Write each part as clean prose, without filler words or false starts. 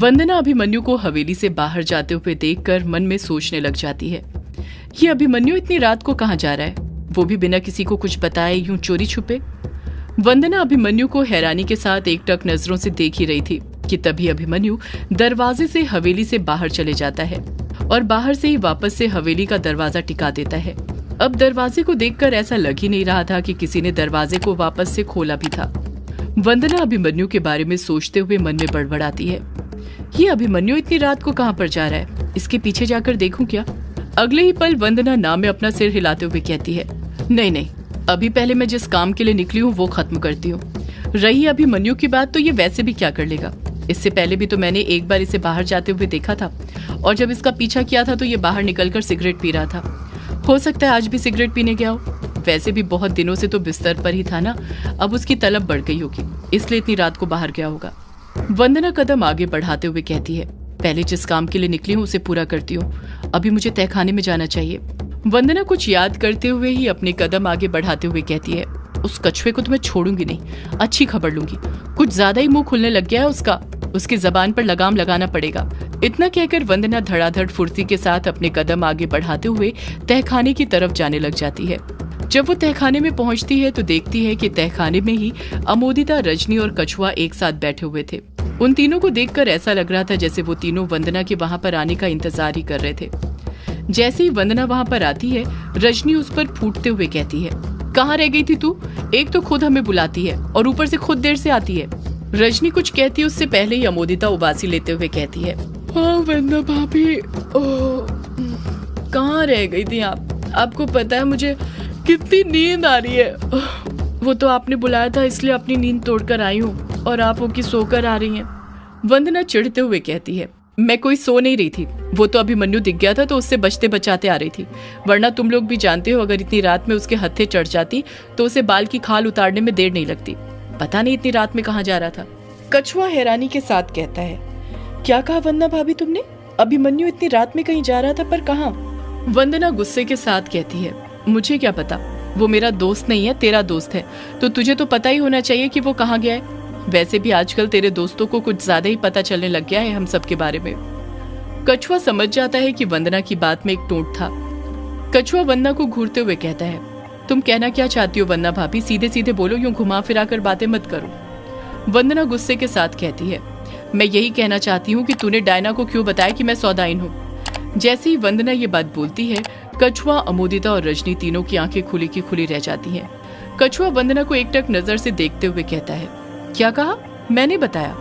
वंदना अभिमन्यु को हवेली से बाहर जाते हुए देखकर मन में सोचने लग जाती है, ये अभिमन्यु इतनी रात को कहाँ जा रहा है, वो भी बिना किसी को कुछ बताए यूं चोरी छुपे। वंदना अभिमन्यु को हैरानी के साथ एकटक नजरों से देख ही रही थी कि तभी अभिमन्यु दरवाजे से हवेली से बाहर चले जाता है और बाहर से ही वापस से हवेली का दरवाजा टिका देता है। अब दरवाजे को देखकर ऐसा लग ही नहीं रहा था कि किसी ने दरवाजे को वापस से खोला भी था। वंदना अभिमन्यु के बारे में सोचते हुए मन में बड़बड़ाती है, ये अभिमन्यु इतनी रात को कहाँ पर जा रहा है, इसके पीछे जाकर देखूं क्या। अगले ही पल वंदना नाम में अपना सिर हिलाते हुए कहती है, नहीं, अभी पहले मैं जिस काम के लिए निकली हूँ वो खत्म करती हूँ। रही अभिमन्यु की बात, तो ये वैसे भी क्या कर लेगा। इससे पहले भी तो मैंने एक बार इसे बाहर जाते हुए देखा था और जब इसका पीछा किया था तो ये बाहर निकलकर सिगरेट पी रहा था। हो सकता है आज भी सिगरेट पीने गया हो। वैसे भी बहुत दिनों से तो बिस्तर पर ही था ना, अब उसकी तलब बढ़ गई होगी, इसलिए इतनी रात को बाहर गया होगा। वंदना कदम आगे बढ़ाते हुए कहती है, पहले जिस काम के लिए निकली हूँ उसे पूरा करती हूँ, अभी मुझे तहखाने में जाना चाहिए। वंदना कुछ याद करते हुए ही अपने कदम आगे बढ़ाते हुए कहती है, उस कछुए को तो मैं छोड़ूंगी नहीं, अच्छी खबर लूंगी। कुछ ज्यादा ही मुंह खुलने लग गया है उसका, उसकी जबान पर लगाम लगाना पड़ेगा। इतना कहकर वंदना धड़ाधड़ फुर्ती के साथ अपने कदम आगे बढ़ाते हुए तहखाने की तरफ जाने लग जाती है। जब वो तहखाने में पहुंचती है तो देखती है कि तहखाने में ही अमोदिता, रजनी और कछुआ एक साथ बैठे हुए थे। उन तीनों को देखकर ऐसा लग रहा था जैसे वो तीनों वंदना के वहां पर आने का इंतजार ही कर रहे थे। जैसे ही वंदना वहां पर आती है, रजनी उस पर फूटते हुए कहती है, कहाँ रह गई थी तू? एक तो खुद हमें बुलाती है और ऊपर से खुद देर से आती है। रजनी कुछ कहती है उससे पहले ही अमोदिता उबासी लेते हुए कहती है, हाँ वंदना भाभी, कहाँ रह गई थी आप? आपको पता है मुझे कितनी नींद आ रही है। वो तो आपने बुलाया था इसलिए अपनी नींद तोड़कर आई हूँ और आप वो की सोकर आ रही हैं। वंदना चिढ़ते हुए कहती है, मैं कोई सो नहीं रही थी, वो तो अभिमन्यु दिख गया था तो उससे बचते बचाते आ रही थी, वरना तुम लोग भी जानते हो अगर इतनी रात में उसके हत्थे चढ़ जाती तो उसे बाल की खाल उतारने में देर नहीं लगती। पता नहीं इतनी रात में कहाँ जा रहा था। कछुआ हैरानी के साथ कहता है, क्या कहा वंदना भाभी तुमने? अभिमन्यु इतनी रात में कहीं जा रहा था, पर कहाँ? वंदना गुस्से के साथ कहती है, मुझे क्या पता, वो मेरा दोस्त नहीं है, तेरा दोस्त है, तो तुझे तो पता ही होना चाहिए कि वो कहाँ गया है। वैसे भी आजकल तेरे दोस्तों को कुछ ज्यादा ही पता चलने लग गया है हम सब के बारे में। कछुआ समझ जाता है कि वंदना की बात में एक टोंट था। कछुआ वंदना को घूरते हुए कहता है, तुम कहना क्या चाहती हो वंदना भाभी? सीधे सीधे बोलो, यूं घुमा फिरा कर बातें मत करो। वंदना गुस्से के साथ कहती है, मैं यही कहना चाहती हूँ कि तूने डायना को क्यों बताया कि मैं सौदाइन हूँ। जैसे ही वंदना ये बात बोलती है, कछुआ, अमोदिता और रजनी तीनों की आंखें खुली की खुली रह जाती हैं। कछुआ वंदना को एकटक नजर से देखते हुए कहता है, क्या कहा? मैंने बताया।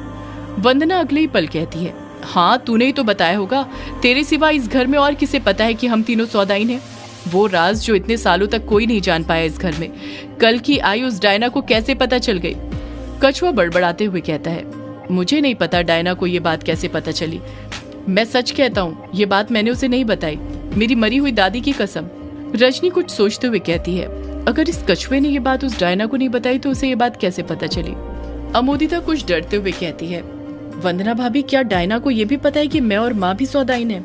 वंदना अगले ही पल कहती है, हाँ तूने ही तो बताया होगा, तेरे सिवा इस घर में और किसे पता है कि हम तीनों सौदाइन हैं? वो राज जो इतने सालों तक कोई नहीं जान पाया इस घर में, कल की आई उस डायना को कैसे पता चल गई? कछुआ बड़बड़ाते हुए कहता है, मुझे नहीं पता डायना को ये बात कैसे पता चली। मैं सच कहता हूँ, ये बात मैंने उसे नहीं बताई, मेरी मरी हुई दादी की कसम। रजनी कुछ सोचते हुए कहती है, अगर इस कछुए ने ये बात उस डायना को नहीं बताई तो उसे ये बात कैसे पता चली? अमोदिता कुछ डरते हुए कहती है, वंदना भाभी, क्या डायना को ये भी पता है कि मैं और माँ भी सौदाइन हैं?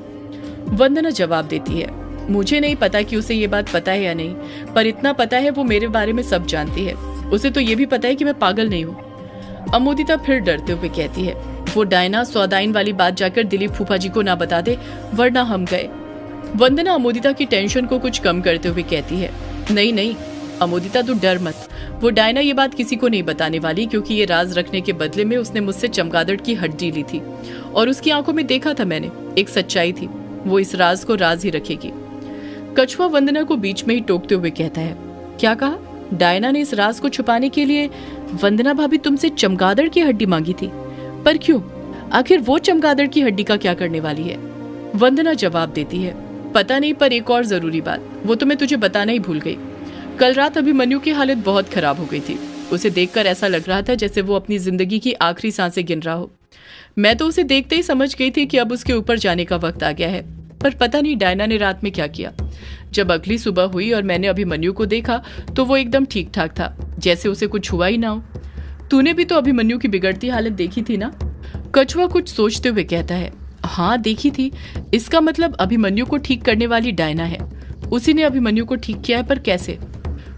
वंदना जवाब देती है, मुझे नहीं पता कि उसे ये बात पता है या नहीं, पर इतना पता है वो मेरे बारे में सब जानती है। उसे तो ये भी पता है कि मैं पागल नहीं हूँ। अमोदिता फिर डरते हुए कहती है, वो डायना सौदाइन वाली बात जाकर दिलीप फूफा जी को ना बता दे, वरना हम गए। वंदना अमोदिता की टेंशन को कुछ कम करते हुए कहती है, नहीं अमोदिता तू डर मत, वो डायना ये बात किसी को नहीं बताने वाली, क्योंकि ये राज रखने के बदले में उसने मुझसे चमगादड़ की हड्डी ली थी और उसकी आंखों में देखा था मैंने, एक सच्चाई थी, वो इस राज को राज ही रखेगी। कछुआ वंदना को बीच में ही टोकते हुए कहता है, क्या कहा? डायना ने इस राज को छुपाने के लिए वंदना भाभी तुमसे चमगादड़ की हड्डी मांगी थी, पर क्यों? आखिर वो चमगादड़ की हड्डी का क्या करने वाली है? वंदना जवाब देती है, पता नहीं, पर एक और जरूरी बात, वो तो मैं तुझे बताना ही भूल गई। कल रात अभिमन्यु की हालत बहुत खराब हो गई थी, उसे देखकर ऐसा लग रहा था जैसे वो अपनी जिंदगी की आखिरी सांसें गिन रहा हो। मैं तो उसे देखते ही समझ गई थी कि अब उसके ऊपर जाने का वक्त आ गया है, पर पता नहीं डायना ने रात में क्या किया। जब अगली सुबह हुई और मैंने अभिमन्यु को देखा तो वो एकदम ठीक ठाक था, जैसे उसे कुछ हुआ ही ना हो। तूने भी तो अभिमन्यु की बिगड़ती हालत देखी थी ना? कछुआ कुछ सोचते हुए कहता है, हाँ देखी थी। इसका मतलब अभिमन्यु को ठीक करने वाली डायना है, उसी ने अभिमन्यु को ठीक किया है, पर कैसे?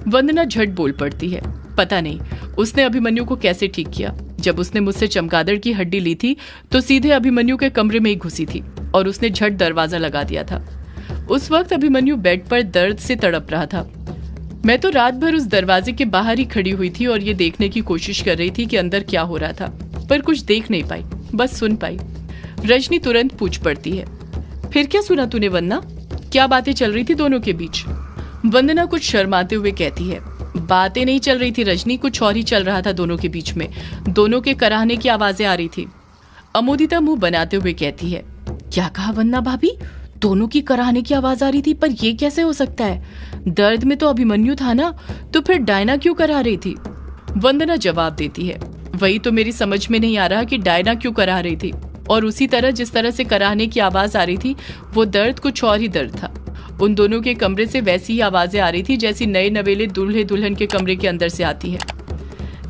वंदना झट बोल पड़ती है, पता नहीं उसने अभिमन्यु को कैसे ठीक किया। जब उसने मुझसे चमगादड़ की हड्डी ली थी तो सीधे अभिमन्यु के कमरे में ही घुसी थी और उसने झट दरवाजा लगा दिया था। उस वक्त अभिमन्यु बेड पर दर्द से तड़प रहा था। मैं तो रात भर उस दरवाजे के बाहर ही खड़ी हुई थी और ये देखने की कोशिश कर रही थी कि अंदर क्या हो रहा था, पर कुछ देख नहीं पाई, बस सुन पाई। रजनी तुरंत पूछ पड़ती है, फिर क्या सुना तूने वंदना? क्या बातें चल रही थी दोनों के बीच? वंदना कुछ शर्माते हुए कहती है, बातें नहीं चल रही थी रजनी, कुछ और ही चल रहा था दोनों के बीच में। दोनों के कराहने की आवाजें आ रही थी। अमोदिता मुंह बनाते हुए कहती है, क्या कहा वंदना भाभी? दोनों की कराहने की आवाज आ रही थी, पर ये कैसे हो सकता है? दर्द में तो अभिमन्यु था ना, तो फिर डायना क्यों करा रही थी? वंदना जवाब देती है, वही तो मेरी समझ में नहीं आ रहा कि डायना क्यों करा रही थी। और उसी तरह जिस तरह से कराहने की आवाज आ रही थी वो दर्द कुछ और ही दर्द था। उन दोनों के कमरे से वैसी ही आवाजें आ रही थी जैसी नए नवेले दूल्हे दुल्हन के कमरे के अंदर से आती है।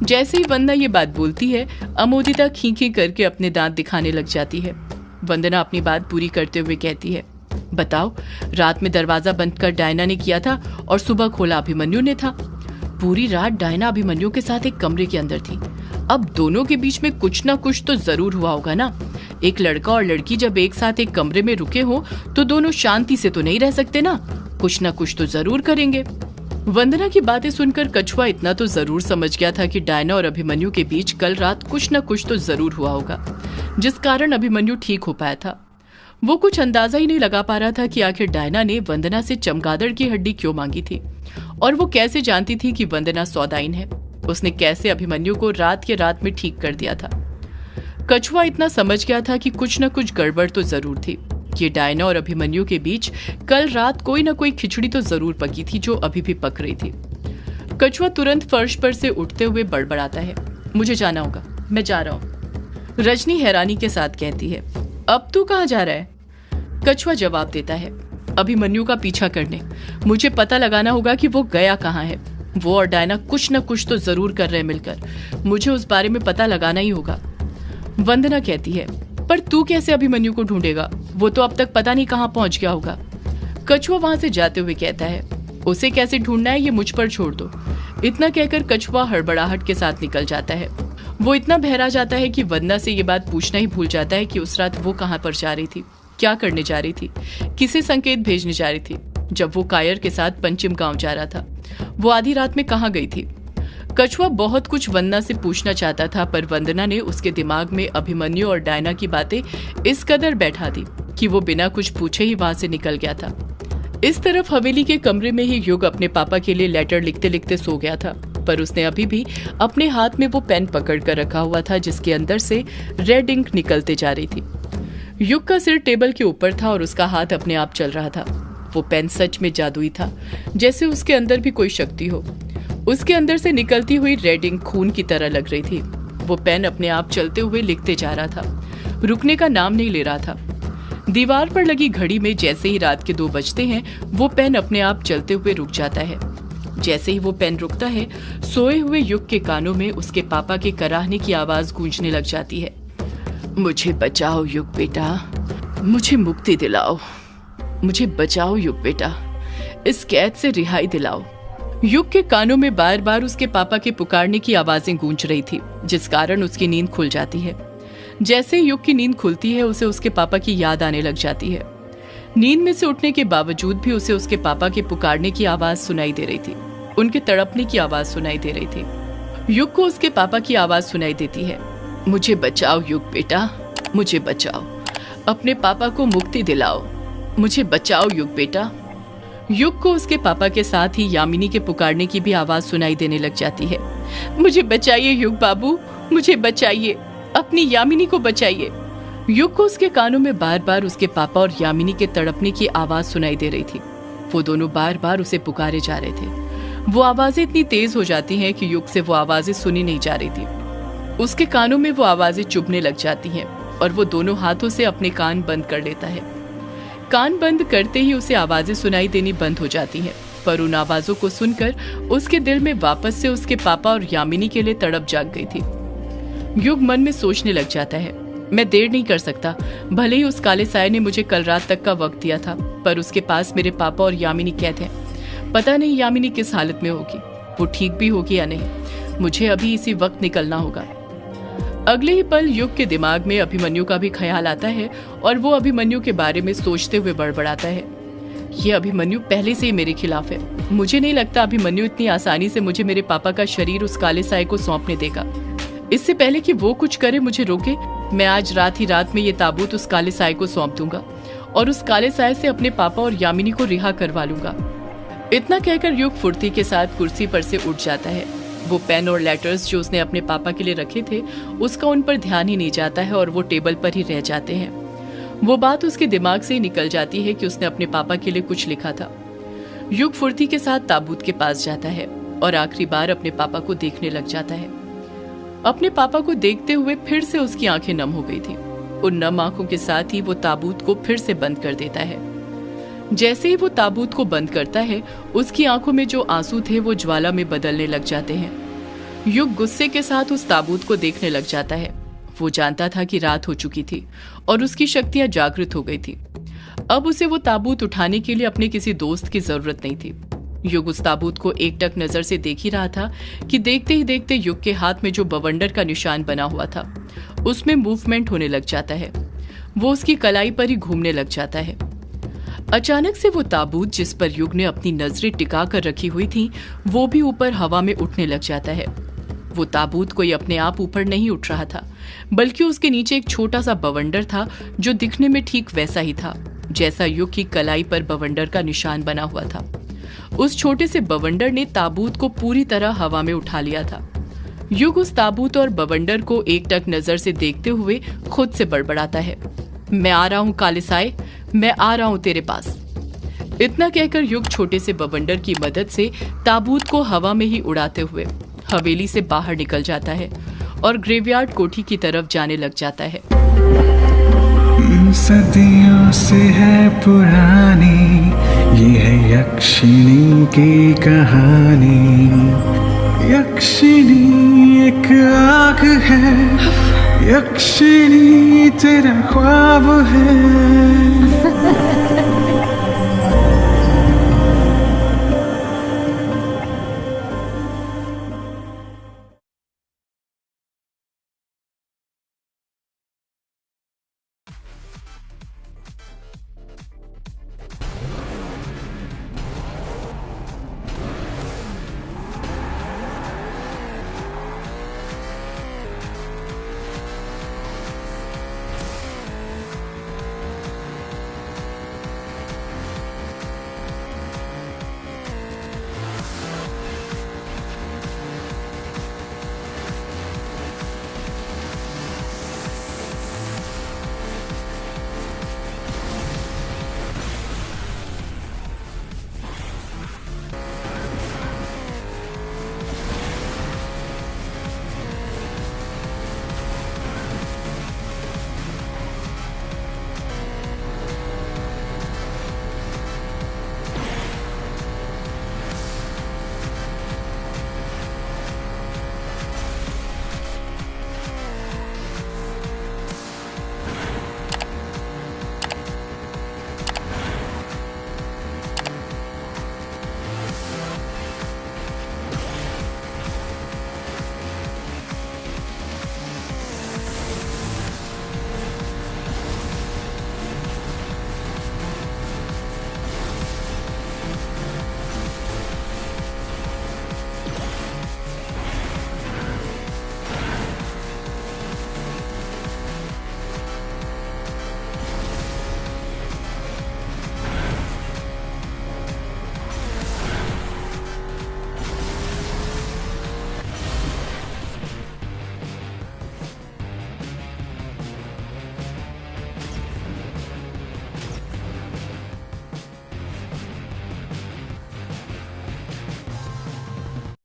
जैसे ही वंदना ये बात बोलती है, अमोदिता खींखी करके अपने दांत दिखाने लग जाती है। वंदना अपनी बात पूरी करते हुए कहती है, बताओ, रात में दरवाजा बंद कर डायना ने किया था और सुबह खोला अभिमन्यु ने था। पूरी रात डायना अभिमन्यु के साथ एक कमरे के अंदर थी। अब दोनों के बीच में कुछ ना कुछ तो जरूर हुआ होगा ना। एक लड़का और लड़की जब एक साथ एक कमरे में रुके हो तो दोनों शांति से तो नहीं रह सकते ना, कुछ ना कुछ तो जरूर करेंगे। वंदना की बातें सुनकर कछुआ इतना तो जरूर समझ गया था कि डायना और अभिमन्यु के बीच कल रात कुछ ना कुछ तो जरूर हुआ होगा, जिस कारण अभिमन्यु ठीक हो पाया था। वो कुछ अंदाजा ही नहीं लगा पा रहा था कि आखिर डायना ने वंदना से चमगादड़ की हड्डी क्यों मांगी थी, और वो कैसे जानती थी कि वंदना सौदाइन है। उसने कैसे अभिमन्यु को रात के रात में ठीक कर दिया था। कछुआ इतना समझ गया था कि कुछ न कुछ गड़बड़ तो जरूर थी। ये डायना और अभिमन्यु के बीच कल रात कोई न कोई खिचड़ी तो जरूर पकी थी जो अभी भी पक रही थी। कछुआ तुरंत फर्श पर से उठते हुए बड़बड़ाता है, मुझे जाना होगा, मैं जा रहा हूँ। रजनी हैरानी के साथ कहती है, अब तू कहाँ जा रहा है? कछुआ जवाब देता है, अभिमन्यु का पीछा करने। मुझे पता लगाना होगा कि वो गया कहाँ है। वो और डायना कुछ न कुछ तो जरूर कर रहे हैं मिलकर, मुझे उस बारे में पता लगाना ही होगा। वंदना कहती है, पर तू कैसे अभिमन्यु को ढूंढेगा? वो तो अब तक पता नहीं कहाँ पहुंच गया होगा। कछुआ वहां से जाते हुए कहता है, उसे कैसे ढूंढना है ये मुझ पर छोड़ दो। इतना कहकर कछुआ हड़बड़ाहट के साथ निकल जाता है। वो इतना बहरा जाता है कि वंदना से ये बात पूछना ही भूल जाता है कि उस रात वो कहाँ पर जा रही थी, क्या करने जा रही थी, किसे संकेत भेजने जा रही थी। जब वो कायर के साथ पंचिम गांव जा रहा था, वो आधी रात में कहाँ गई थी? कछुआ बहुत कुछ वंदना से पूछना चाहता था, पर वंदना ने उसके दिमाग में अभिमन्यु और डायना की बातें इस कदर बैठा दी कि वो बिना कुछ पूछे ही वहां से निकल गया था। इस तरफ हवेली के कमरे में ही युग अपने पापा के लिए लेटर लिखते लिखते सो गया था, पर उसने अभी भी अपने हाथ में वो पेन पकड़ कर रखा हुआ था जिसके अंदर से रेड इंक निकलते जा रही थी। युग का सिर टेबल के ऊपर था और उसका हाथ अपने आप चल रहा था। वो पेन सच में जादुई था, जैसे उसके अंदर भी कोई शक्ति हो। उसके अंदर से निकलती हुई रेड इंक खून की तरह लग रही थी। वो पेन अपने आप चलते हुए लिखते जा रहा था, रुकने का नाम नहीं ले रहा था। दीवार पर लगी घड़ी में जैसे ही रात के 2 बजते हैं, वो पेन अपने आप चलते हुए रुक जाता है। जैसे ही वो पेन रुकता है, सोए हुए युग के कानों में उसके पापा के कराहने की आवाज गूंजने लग जाती है, मुझे बचाओ युग बेटा, मुझे मुक्ति दिलाओ, मुझे बचाओ युग बेटा, इस कैद से रिहाई दिलाओ। युग के कानों में बार बार उसके पापा के पुकारने की आवाजें गूंज रही थी, जिस कारण उसकी नींद खुल जाती है। जैसे ही युग की नींद खुलती है, उसे उसके पापा की याद आने लग जाती है। नींद में से उठने के बावजूद भी उसे उसके पापा के पुकारने की आवाज सुनाई दे रही थी, उनके तड़पने की आवाज सुनाई दे रही थी। युग को उसके पापा की आवाज सुनाई देती है, मुझे बचाओ युग बेटा, मुझे बचाओ, अपने पापा को मुक्ति दिलाओ, मुझे बचाओ युग बेटा। युग को उसके पापा के साथ ही यामिनी के पुकारने की भी आवाज सुनाई देने लग जाती है, मुझे बचाइए युग बाबू, मुझे बचाइए, अपनी यामिनी को बचाइए। युग को उसके कानों में बार बार उसके पापा और यामिनी के तड़पने की आवाज सुनाई दे रही थी। वो दोनों बार बार उसे पुकारे जा रहे थे। वो आवाजें इतनी तेज हो जाती हैं कि युग से वो आवाजें सुनी नहीं जा रही थी। उसके कानों में वो आवाजें चुभने लग जाती हैं और वो दोनों हाथों से अपने कान बंद कर लेता है। कान बंद करते ही उसे आवाजें सुनाई देनी बंद हो जाती हैं, पर उन आवाजों को सुनकर उसके दिल में वापस से उसके पापा और यामिनी के लिए तड़प जाग गई थी। युग मन में सोचने लग जाता है, मैं देर नहीं कर सकता। भले ही उस काले साये ने मुझे कल रात तक का वक्त दिया था, पर उसके पास मेरे पापा और यामिनी कैद हैं। पता नहीं यामिनी किस हालत में होगी, वो ठीक भी होगी या नहीं। मुझे अभी इसी वक्त निकलना होगा। अगले ही पल युग के दिमाग में अभिमन्यु का भी ख्याल आता है और वो अभिमन्यु के बारे में सोचते हुए बड़बड़ाता है, ये अभिमन्यु पहले से ही मेरे खिलाफ है। मुझे नहीं लगता अभिमन्यु इतनी आसानी से मुझे मेरे पापा का शरीर उस काले साए को सौंपने देगा। इससे पहले कि वो कुछ करे, मुझे रोके, मैं आज रात ही रात में ये ताबूत उस काले साए को सौंप दूंगा और उस काले साए से अपने पापा और यामिनी को रिहा करवा लूंगा। इतना कहकर युग फुर्ती के साथ कुर्सी पर से उठ जाता है। वो पेन और लेटर्स जो उसने अपने पापा के लिए रखे थे, उसका उन पर ध्यान ही नहीं जाता है और वो टेबल पर ही रह जाते हैं। वो बात उसके दिमाग से ही निकल जाती है कि उसने अपने पापा के लिए कुछ लिखा था। युग फुर्ती के साथ ताबूत के पास जाता है और आखिरी बार अपने पापा को देखने लग जाता है। अपने पापा को देखते हुए फिर से उसकी आंखें नम हो गई थी। उन नम आंखों के साथ ही वो ताबूत को फिर से बंद कर देता है। जैसे ही वो ताबूत को बंद करता है, उसकी आंखों में जो आंसू थे वो ज्वाला में बदलने लग जाते हैं। युग गुस्से के साथ उस ताबूत को देखने लग जाता है। वो जानता था कि रात हो चुकी थी और उसकी शक्तियां जागृत हो गई थी। अब उसे वो ताबूत उठाने के लिए अपने किसी दोस्त की जरूरत नहीं थी। युग उस ताबूत को एकटक नजर से देख ही रहा था कि देखते ही देखते युग के हाथ में जो बवंडर का निशान बना हुआ था, उसमें मूवमेंट होने लग जाता है। वो उसकी कलाई पर ही घूमने लग जाता है। अचानक से वो ताबूत जिस पर युग ने अपनी नजरें टिका कर रखी हुई थी, वो भी ऊपर हवा में उठने लग जाता है। वो ताबूत कोई अपने आप ऊपर नहीं उठ रहा था, बल्कि उसके नीचे एक छोटा सा बवंडर था जो दिखने में ठीक वैसा ही था जैसा युग की कलाई पर बवंडर का निशान बना हुआ था। उस छोटे से बवंडर ने ताबूत को पूरी तरह हवा में उठा लिया था। युग उस ताबूत और बवंडर को एकटक नजर से देखते हुए खुद से बड़बड़ाता है, मैं आ रहा हूँ काले साए, मैं आ रहा हूँ तेरे पास। इतना कहकर युग छोटे से बवंडर की मदद से ताबूत को हवा में ही उड़ाते हुए हवेली से बाहर निकल जाता है और ग्रेवयार्ड कोठी की तरफ जाने लग जाता है। सदियों से है पुरानी ये है यक्षिणी की कहानी। यक्षिणी एक आग है, यक्षिणी तेरा ख्वाब है।